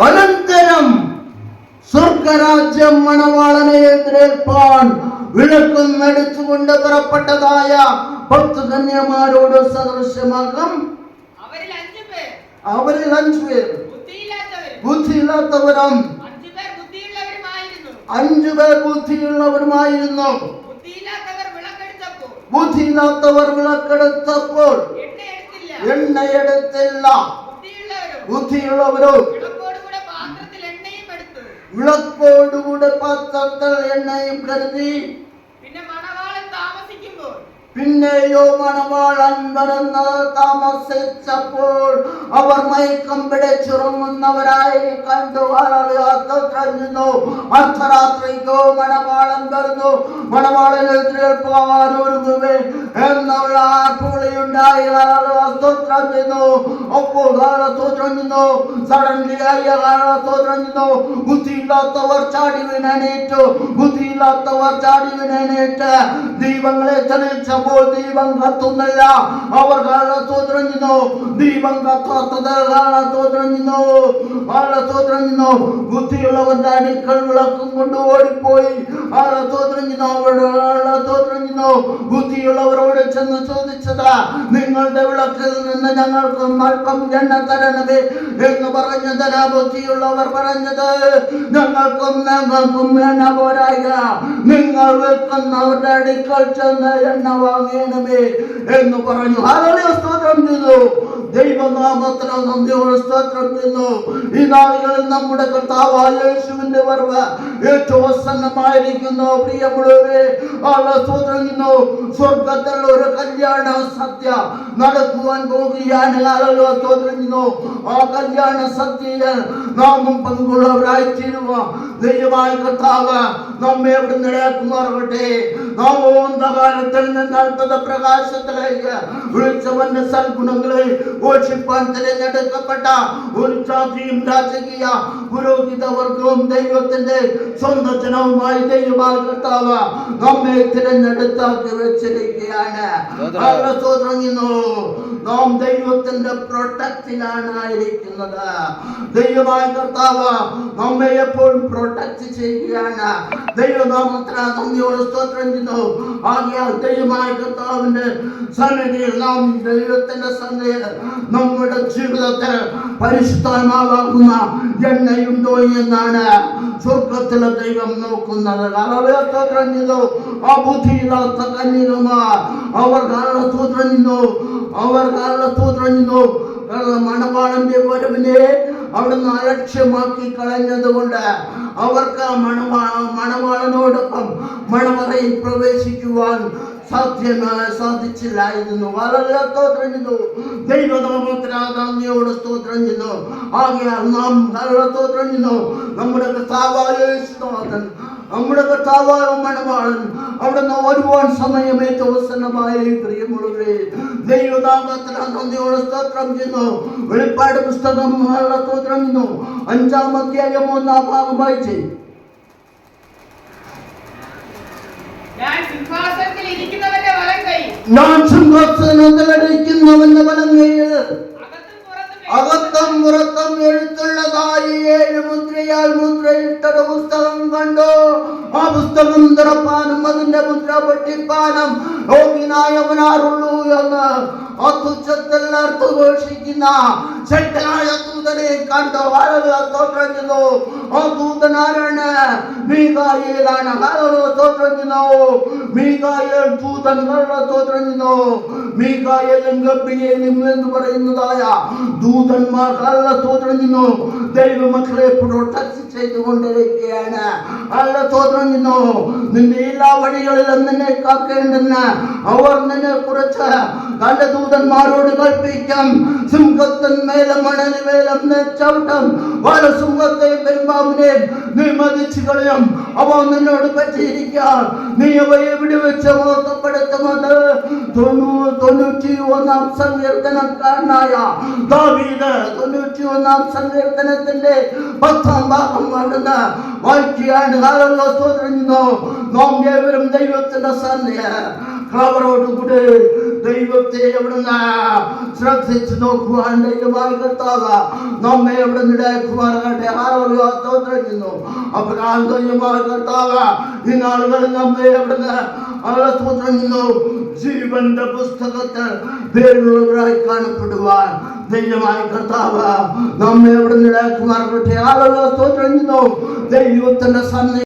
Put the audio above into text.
അനന്തരം സ്വർഗരാജ്യം മണവാളനെ എതിരേൽപ്പാൻ വിളക്കും എടുത്തുകൊണ്ട് പുറപ്പെട്ടതായ 10 കന്യമാരോട് സദൃശ്യമാകും. അവരിൽ 5 പേർ ബുദ്ധിയില്ലാത്തവരും 5 പേർ ബുദ്ധിയുള്ളവരുമായിരുന്നു. ബുദ്ധിയില്ലാത്തവർ വിളക്കെടുത്തപ്പോൾ എണ്ണയെടുത്തില്ല. ബുദ്ധിയുള്ളവരോ വിളക്കോടുകൂടെ പാത്രത്തിൽ എണ്ണയും കരുതി. പിന്നെയോ മണവാളൻ വരുന്നത് താമസിച്ചപ്പോൾ അവർ മയക്കം പിടിച്ചുറങ്ങുന്നവരായി കണ്ടു. അർദ്ധരാത്രിക്കോ മണവാളൻ വരുന്നു, മണവാളൻ എതിരേൽപ്പാൻ ഒരുങ്ങുവേ എന്നുള്ള ആർപ്പുവിളിയുണ്ടായി. സ്തോത്രം ചെയ്യുന്നു. അപ്പോൾ സ്തോത്രം ചെയ്യുന്നു. സഡൻലി സ്തോത്രം ചെയ്യുന്നു. ബുദ്ധിയില്ലാത്തവർ ചാടി വീണേറ്റു. ബുദ്ധിയില്ലാത്തവർ ചാടി വീണേറ്റ് ദീപങ്ങളെ തെളിയിച്ചപ്പോൾ ദീപം കത്തുന്നില്ല. അവർ സ്തോത്രം ചെയ്യുന്നു. ദീപം കത്താത്തത് സ്തോത്രം ചെയ്യുന്നു. സ്തോത്രം ചെയ്യുന്നു. ബുദ്ധിയുള്ളവരുടെ അടുക്കൽ വിളക്കും കൊണ്ട് ഓടിപ്പോയി. സ്തോത്രം ചെയ്യുന്നു. സ്തോത്രം ചെയ്യുന്നു. ബുദ്ധിയുള്ളവരോട് ചെന്ന് ചോദിച്ചത്, നിങ്ങളുടെ വിളക്കിൽ നിന്ന് ഞങ്ങൾക്ക് അല്പം എണ്ണ തരണമേ എന്ന് പറഞ്ഞതിന് ബുദ്ധിയുള്ളവർ പറഞ്ഞത്, ഞങ്ങൾക്കും എണ്ണ പോരായ, നിങ്ങൾ വെക്കുന്നവരുടെ അടുക്കൽ ചെന്ന് എണ്ണ വാങ്ങണമേ എന്ന് പറഞ്ഞു. സ്തോത്രം ചെയ്തു. ദൈവനാമത്തിന് നന്ദിയോടെ സ്തോത്രം ചെയ്യുന്നു. ഈ നാളുകളിൽ നമ്മുടെ കർത്താവായ യേശുവിന്റെ വരവ് ഏറ്റവും ആസന്നമായിരിക്കുന്നു. പ്രിയമുള്ളവരെ, സ്തോത്രം ചെയ്യുന്നു. സ്വർഗത്തിൽ ഒരു കല്യാണ സദ്യ നടക്കുവാൻ പോകുകയാണ്. സ്തോത്രം ചെയ്യുന്നു. ആ കല്യാണ സദ്യയിൽ നാമും പങ്കുള്ളവരായി തീരുക ദൈവമായ കർത്താവ് നമ്മെ എവിടെ നിലയാക്കുമാറാകട്ടെ. നാം അന്ധകാരത്തിൽ നിന്ന് അത്ഭുത പ്രകാശത്തിലേക്ക് വിളിച്ചവന്റെ സൽഗുണങ്ങളെ ഘോഷിപ്പാൻ തിരഞ്ഞെടുക്കപ്പെട്ട ഒരു ജാതിയും രാജകീയ പുരോഹിത വർഗവും ദൈവത്തിന്റെ സ്വന്തം ജനവുമായി ദൈവമായ കർത്താവ് നമ്മെ തിരഞ്ഞെടുത്താക്കി വെച്ചിരിക്കുകയാണ്. നാം ദൈവത്തിന്റെ പ്രൊട്ടക്റ്റിലാണ് ആയിരിക്കുന്നത്. ദൈവമായ കർത്താവ് നമ്മെ എപ്പോഴും പ്രൊട്ടക്ട് ചെയ്യുകയാണ്. ദൈവനാമത്തിന് നന്ദിയോടെ സ്തോത്രം ചെയ്യുന്നു. ആകയാൽ ദൈവമായ കർത്താവിന്റെ സന്നിധിയിൽ നാം ദൈവത്തിന്റെ സന്നിധിയിൽ നമ്മുടെ ജീവിതത്തിൽ പരിശുദ്ധാത്മാവാകുന്ന എണ്ണയുണ്ടോ എന്നാണ് സ്വർഗത്തിലെ ദൈവം നോക്കുന്നത്. സ്തോത്രം ചെയ്തു. ആ ബുദ്ധിയില്ലാത്ത കന്യകമാർ അവർ സ്തോത്രം ചെയ്യുന്നു. അവർ സ്തോത്രം ചെയ്യുന്നു. മണവാളന്റെ വരവിനെ അവിടുന്ന് അലക്ഷ്യമാക്കി കളഞ്ഞതുകൊണ്ട് അവർക്ക് മണവാളനോടൊപ്പം മണവറയിൽ പ്രവേശിക്കുവാൻ സാധിച്ചില്ലായിരുന്നു. വളരെ സ്തോത്രം ചെയ്യുന്നു. ദൈവനാമത്തിനോട് സ്തോത്രം ചെയ്യുന്നു. ആകയാൽ നാം സ്തോത്രം ചെയ്യുന്നു. നമ്മുടെ കർത്താവായ യേശുനാഥൻ, നമ്മുടെ കർത്താവായ മണവാളൻ അവിടുന്ന് വരുവാൻ സമയം ഏറ്റവും അവസാനമായി. പ്രിയമുള്ളവരെ, ദൈവനാമത്തിന് നന്ദിയോട് സ്തോത്രം ചെയ്യുന്നു. വെളിപ്പാട് പുസ്തകം സ്തോത്രം ചെയ്യുന്നു. 5-ാം അധ്യായം 1-ാം ഭാഗം വായിച്ചേ. ഞാൻ സിംഹാസനത്തിൽ ഇരിക്കുന്നവന്റെ വലം കയ്യിൽ അകത്തും പുറത്തും എഴുത്തുള്ളതായി 7 മുദ്രയാൽ മുദ്രയിട്ടൊരു പുസ്തകം കണ്ടു. ആ പുസ്തകം തുറപ്പാനും അതിന്റെ മുദ്ര പൊട്ടിപ്പാനും യോഗ്യനായവനാരുള്ളൂ എന്ന് അത്യുച്ചത്തിൽ അർത്ഥഘോഷിക്കുന്ന ശക്തനായ ദൂതനെ കണ്ടു. സ്തോത്രം ചെയ്യുന്നു. ആ ദൂതൻ ആരാണ്? മീഖായേലാണ്. സ്തോത്രം ചെയ്യുന്നു. മീഖായേൽ ദൂതൻ. സ്തോത്രം ചെയ്യുന്നു. മീഖായേലും ഗബ്രിയേലും എന്ന് പറയുന്നതായ ദൂതന്മാർ സ്തോത്രം ചെയ്യുന്നു. ദൈവമക്കളെ പ്രൊട്ടക്ട് ചെയ്തുകൊണ്ടിരിക്കുകയാണ്. സ്തോത്രം ചെയ്യുന്നു. നിന്റെ എല്ലാ വഴികളിലും നിന്നെ കാക്കേണ്ടെന്ന് അവർ നിന്നെ കുറിച്ച് നല്ല ദൂതന്മാരോട് കൽപ്പിക്കും. സിംഹത്തിന്മേലും മണലിന്മേലും ചവിട്ടും. സിംഹത്തെ പെരുമ്പാമ്പിനെ നീ മതിച്ചു കളയും. അവ നിന്നോട് പറ്റിയിരിക്കാൻ നീ അവയെ വിടുവെച്ച് മോത്തപ്പെടുത്തുമെന്ന് 91-ാം സങ്കീർത്തനക്കാരനായ ദാവീദ് 91-ാം സങ്കീർത്തനത്തിന്റെ 10-ാം ഭാഗം അവിടുന്ന് വായിക്കുകയാണ്. സ്തോത്രം ചെയ്യുന്നു. നാം ഏവരും ദൈവത്തിന്റെ സന്നിധിയിൽ അവരോടുകൂടി ദൈവത്തെ എവിടുന്ന് ശ്രദ്ധിച്ചു നോക്കുവാൻ ദൈവമായ കർത്താവ് നമ്മെ എവിടെ നിടക്കുമാറാകട്ടെ. സ്തോത്രം ചെയ്യുന്നു. അപ്പോൾ ദൈവമായ കർത്താവ് ഈ നാളുകളിൽ നമ്മെ എവിടുന്ന് സ്തോത്രം ചെയ്യുന്നു ജീവന്റെ പുസ്തകത്തിൽ പേരുള്ളവരായി കാണപ്പെടുവാൻ ദൈവമായ കർത്താവ് നമ്മെ എവിടെ നിടക്കുമാറാകട്ടെ. സ്തോത്രം ചെയ്യുന്നു. ദൈവത്തിന്റെ സന്നി